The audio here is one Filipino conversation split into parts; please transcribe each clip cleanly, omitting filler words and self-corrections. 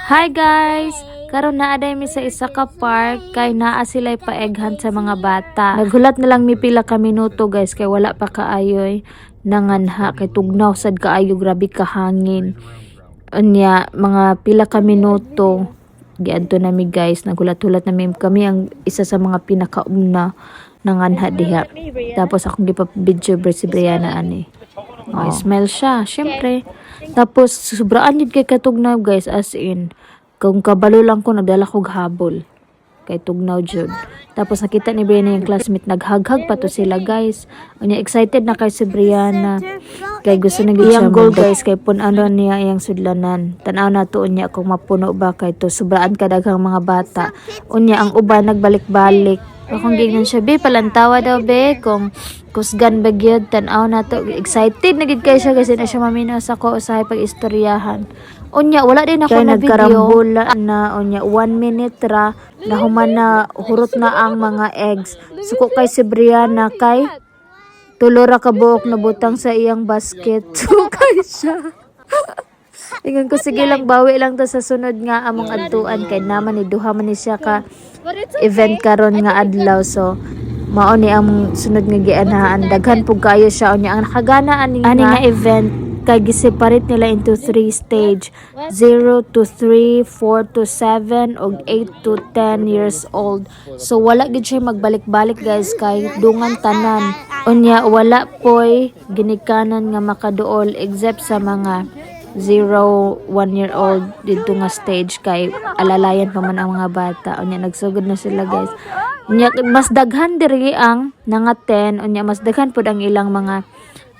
Hi guys! Karon naa day mi sa isa ka park kay naa sila'y paeghan sa mga bata. Naghulat na lang mi pila ka minuto guys kay wala pa kaayoy nanganha kay tugnaw sad kaayo, grabe ka hangin. Unya mga pila ka minuto giadto na mi guys, naghulat-hulat na mi kami ang isa sa mga pinakauna nanganha diha. Tapos akong gipa-video si Brianna ani. Oh, smell siya, syempre. Tapos sobraan yun kay katugnaw guys, as in kung kabalo lang ko nagdala kog habol kay tugnaw jud. Tapos nakita ni Brianna yung classmate, naghaghag pa to sila guys. Unya excited na kay si Brianna kay gusto na gyud siya goal guys kay pun-ano niya iyang sudlanan. Tan-aw na to unya kung mapuno ba kay to sobraan kadaghang mga bata. Unya ang uban nagbalik-balik. Akong gignan siya, be, palantawa daw, be, kung kusgan ba gyud, tan-aw na to. Excited na gid kay siya kasi na siya mamina sa ko usahay pag-istoryahan. Unya, wala din ako na video na, unya, 1 minute ra, nahuman na, hurot na ang mga eggs. Suko kay si Brianna, kay tulora ka buok na butang sa iyang basket. Sukay siya. Ingon ko, sige lang, bawi lang to sa sunod nga among adtuan kay naman ni duha man ni siya ka event karon nga adlaw, so mao ni ang sunod nga gianahan. Daghan pug kayo siya unya ang nakagana ani nga event kay giseparate nila into 3 stage, 0 to 3, 4 to 7 ug 8 to 10 years old. So wala gid siya magbalik-balik guys kay dungan tanan. Unya wala poy ginikanan nga makaduol except sa mga 0, 1 year old dito nga stage kay alalayan pa man ang mga bata. Unya nagsugod na sila guys. Unya mas daghan diri ang nga 10, unya mas daghan pud ang ilang mga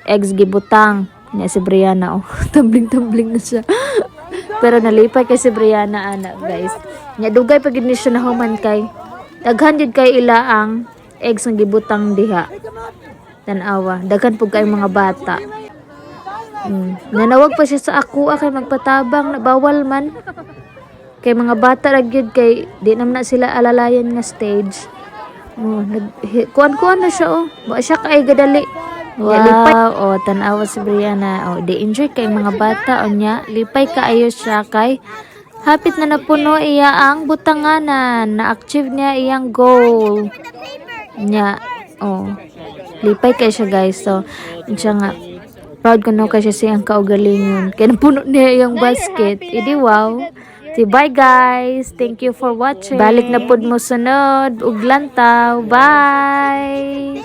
eggs gibutang. Unya si Brianna, oh, tumbling-tumbling na siya. Pero nalipay kay si Brianna ana guys. Unya dugay pa gid ni siya nahuman kay daghan jud kay ila ang eggs nga gibutang diha. Tan-awa, daghan pud kay mga bata. Nanawag pa siya sa ako kay magpatabang na bawal man kay mga bata ra gyud kay di naman na sila alalayan nga stage. Kuan na siya, oh, wa siya kay gadali. Wow, oh, tan-awa si Brianna, oh, di enjoy kay mga bata unya lipay kaayo siya kay hapit na napuno iya ang butanganan, na-achieve niya iyang goal nya. Oh, lipay kay siya guys. So siya nga proud ko no kasi siyang kaugalingon. Kaya napuno niya yung basket. Idi wow. So, bye guys. Thank you for watching. Balik na pud mo sunod. Ug lantaw. Bye.